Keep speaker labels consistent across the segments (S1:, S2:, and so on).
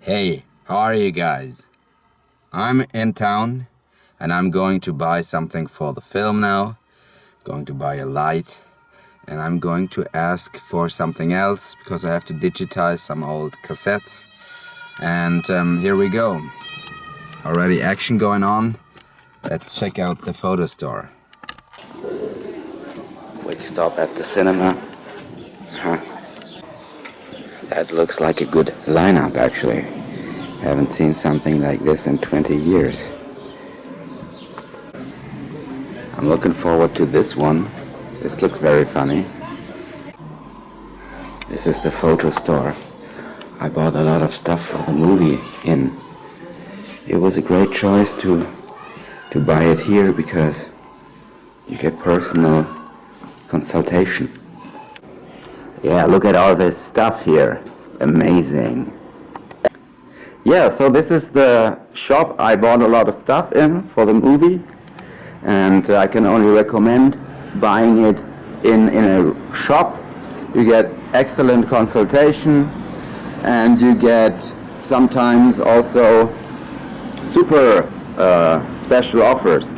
S1: Hey, how are you guys? I'm in town and I'm going to buy something for the film now. Going to buy a light and I'm going to ask for something else because I have to digitize some old cassettes. And here we go. Already action going on. Let's check out the photo store. Quick stop at the cinema. That looks like a good lineup actually. Haven't seen something like this in 20 years. I'm looking forward to this one. This looks very funny. This is the photo store. I bought a lot of stuff for the movie in. It was a great choice to buy it here because you get personal consultation. Yeah, look at all this stuff here. Amazing. Yeah, so this is the shop I bought a lot of stuff in for the movie, and I can only recommend buying it in a shop. You get excellent consultation and you get sometimes also super special offers.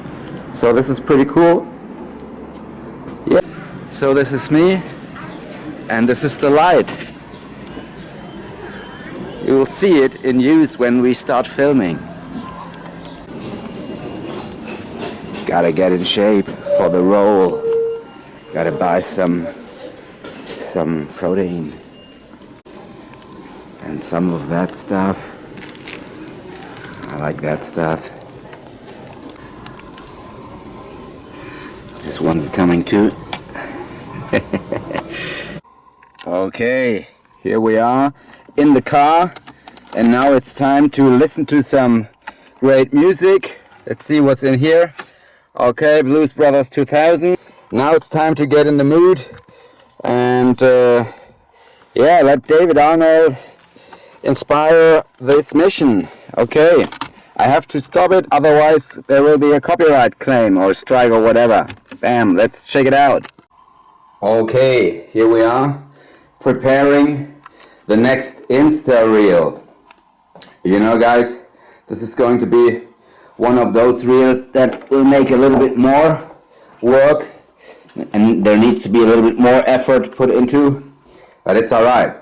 S1: So this is pretty cool. Yeah. So this is me and this is the light. You will see it in use when we start filming. Gotta get in shape for the role. Gotta buy some protein and some of that stuff. I like that stuff. This one's coming too. Okay, here we are in the car, and now it's time to listen to some great music. Let's see what's in here. Okay, Blues Brothers 2000. Now it's time to get in the mood and yeah, let David Arnold inspire this mission. Okay, I have to stop it, otherwise there will be a copyright claim or strike or whatever. Bam, let's check it out. Okay, here we are, preparing the next Insta reel. You know guys, this is going to be one of those reels that will make a little bit more work and there needs to be a little bit more effort put into, but it's alright.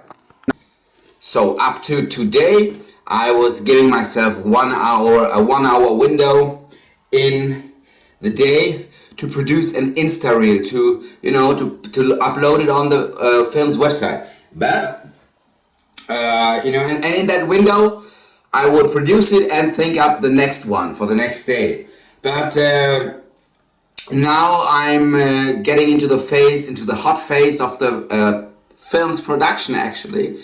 S1: So up to today I was giving myself a 1 hour window in the day to produce an Insta reel, to upload it on the film's website. But and in that window I would produce it and think up the next one for the next day. But now I'm getting into the hot phase of the film's production actually.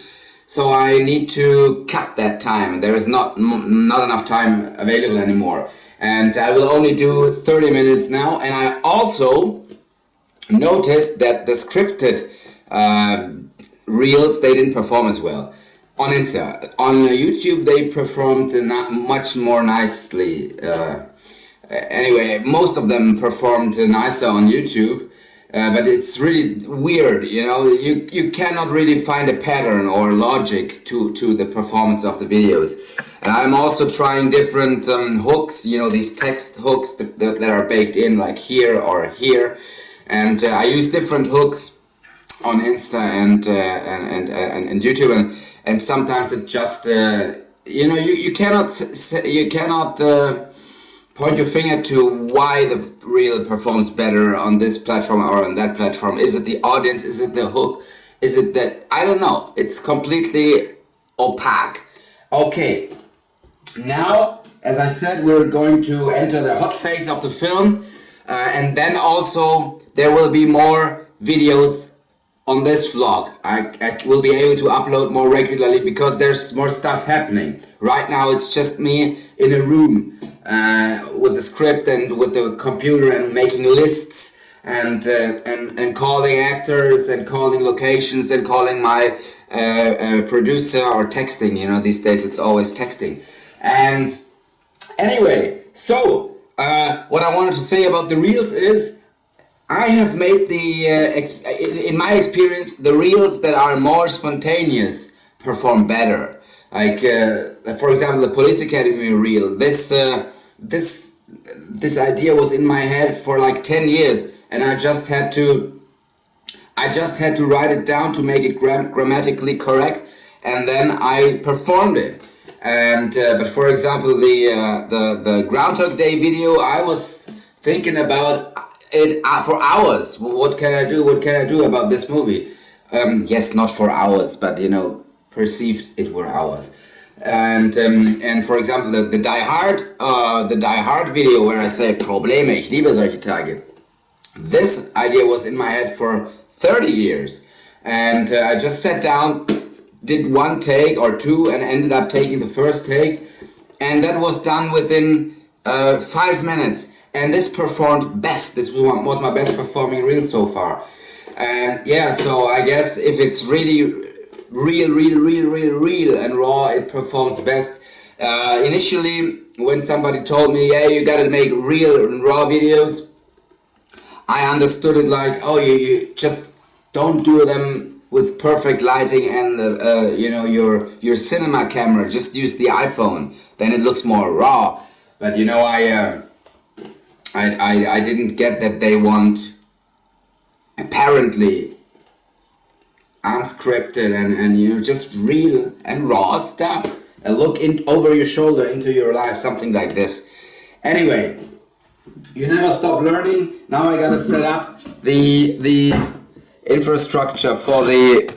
S1: So I need to cut that time. There is not enough time available anymore. And I will only do 30 minutes now. And I also noticed that the scripted reels, they didn't perform as well on Insta. On YouTube they performed much more nicely. Anyway, most of them performed nicer on YouTube, but it's really weird, you cannot really find a pattern or logic to the performance of the videos. And I'm also trying different hooks, these text hooks that are baked in, like here or here, and I use different hooks on Insta and YouTube, and sometimes it just you cannot point your finger to why the reel performs better on this platform or on that platform. Is it the audience? Is it the hook? Is it that? I don't know. It's completely opaque. Okay, now as I said, we're going to enter the hot phase of the film, and then also there will be more videos on this vlog. I will be able to upload more regularly because there's more stuff happening. Right now it's just me in a room with the script and with the computer and making lists and calling actors and calling locations and calling my producer or texting. You know, these days it's always texting. And anyway, so what I wanted to say about the reels is I have made in my experience, the reels that are more spontaneous perform better. Like, for example, the Police Academy reel. This idea was in my head for like 10 years, and I just had to write it down to make it grammatically correct, and then I performed it. And but for example, the Groundhog Day video, I was thinking about it for hours. What can I do? What can I do about this movie? Yes, not for hours, but you know, perceived it were hours. And for example, the Die Hard video where I say Probleme, ich liebe solche Tage. This idea was in my head for 30 years, and I just sat down, did one take or two, and ended up taking the first take, and that was done within 5 minutes. And this performed best. This was my best performing reel so far. And yeah, so I guess if it's really real and raw, it performs best. Initially, when somebody told me, yeah, you gotta make real and raw videos, I understood it like, oh, you just don't do them with perfect lighting and you know, your cinema camera. Just use the iPhone, then it looks more raw. But you know, I didn't get that they want apparently unscripted and you know, just real and raw stuff. A look over your shoulder into your life, something like this. Anyway, you never stop learning. Now I gotta set up the infrastructure for the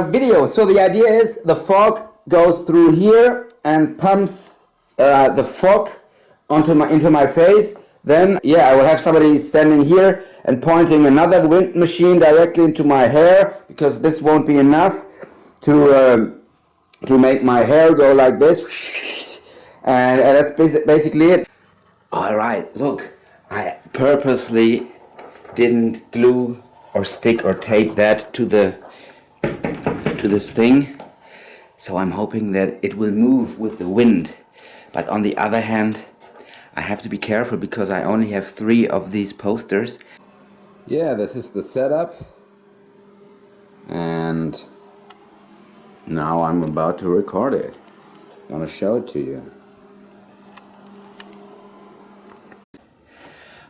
S1: video. So the idea is the fog goes through here and pumps the fog into my face. Then yeah, I will have somebody standing here and pointing another wind machine directly into my hair, because this won't be enough to make my hair go like this. And that's basically it. Alright, look, I purposely didn't glue or stick or tape that to this thing, so I'm hoping that it will move with the wind. But on the other hand, I have to be careful because I only have 3 of these posters. Yeah, this is the setup, and now I'm about to record it. I'm gonna show it to you.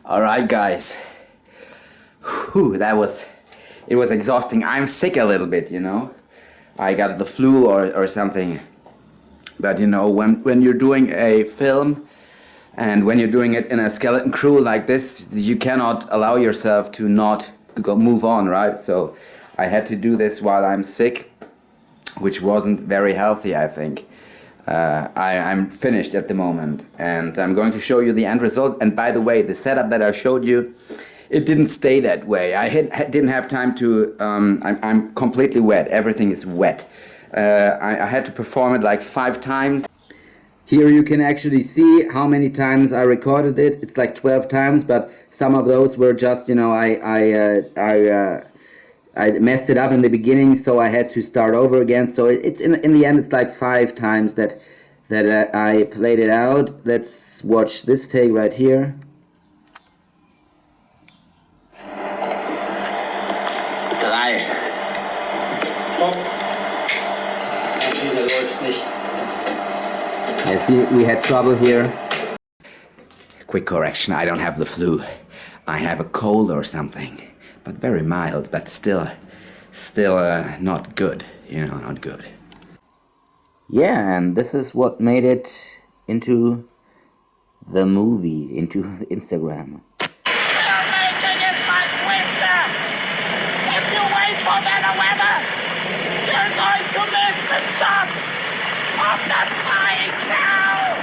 S1: Alright guys, whew, it was exhausting. I'm sick a little bit, you know. I got the flu or something. But you know, when you're doing a film and when you're doing it in a skeleton crew like this, you cannot allow yourself to not move on, right? So I had to do this while I'm sick, which wasn't very healthy, I think. I'm finished at the moment, and I'm going to show you the end result. And by the way, the setup that I showed you, it didn't stay that way. I didn't have time to, I'm completely wet, everything is wet. I had to perform it like 5 times. Here you can actually see how many times I recorded it. It's like 12 times, but some of those were just, you know, I messed it up in the beginning, so I had to start over again. So it's in the end, it's like 5 times that I played it out. Let's watch this take right here. You see, we had trouble here. Quick correction, I don't have the flu. I have a cold or something. But very mild, but still not good, you know, not good. Yeah, and this is what made it into the movie, into Instagram.
S2: Salvation is like winter. If you wait for better weather, you're going to miss the shot of the flying cow.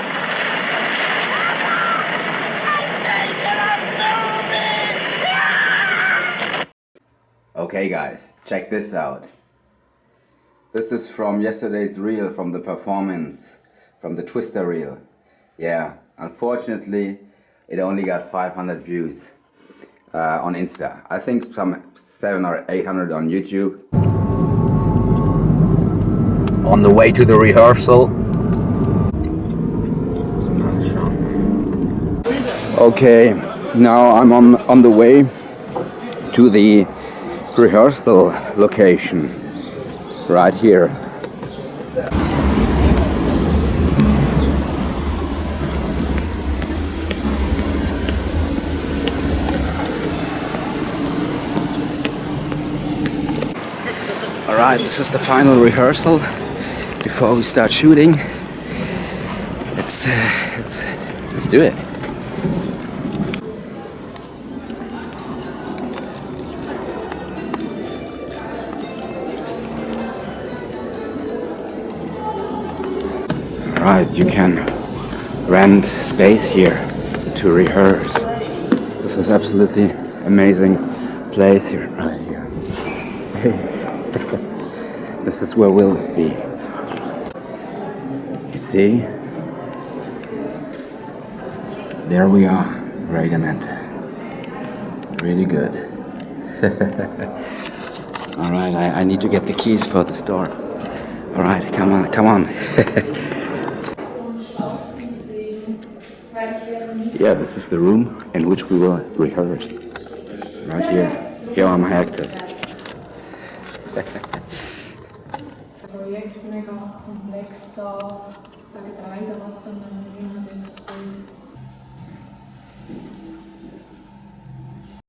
S2: I think you're a movie.
S1: Okay guys, check this out. This is from yesterday's reel, from the performance, from the Twister reel. Yeah, unfortunately it only got 500 views on Insta. I think some 700 or 800 on YouTube. On the way to the rehearsal. Okay, now I'm on the way to the rehearsal location right here. Alright, this is the final rehearsal before we start shooting. Let's do it. Alright, you can rent space here to rehearse. This is absolutely amazing place here, right here. This is where we'll be. You see? There we are, Regiment. Really good. Alright, I need to get the keys for the store. Alright, come on. Yeah, this is the room in which we will rehearse. Right here. Here are my actors.
S3: Projekt mega komplex da, wegen der Daten, wie man das sieht.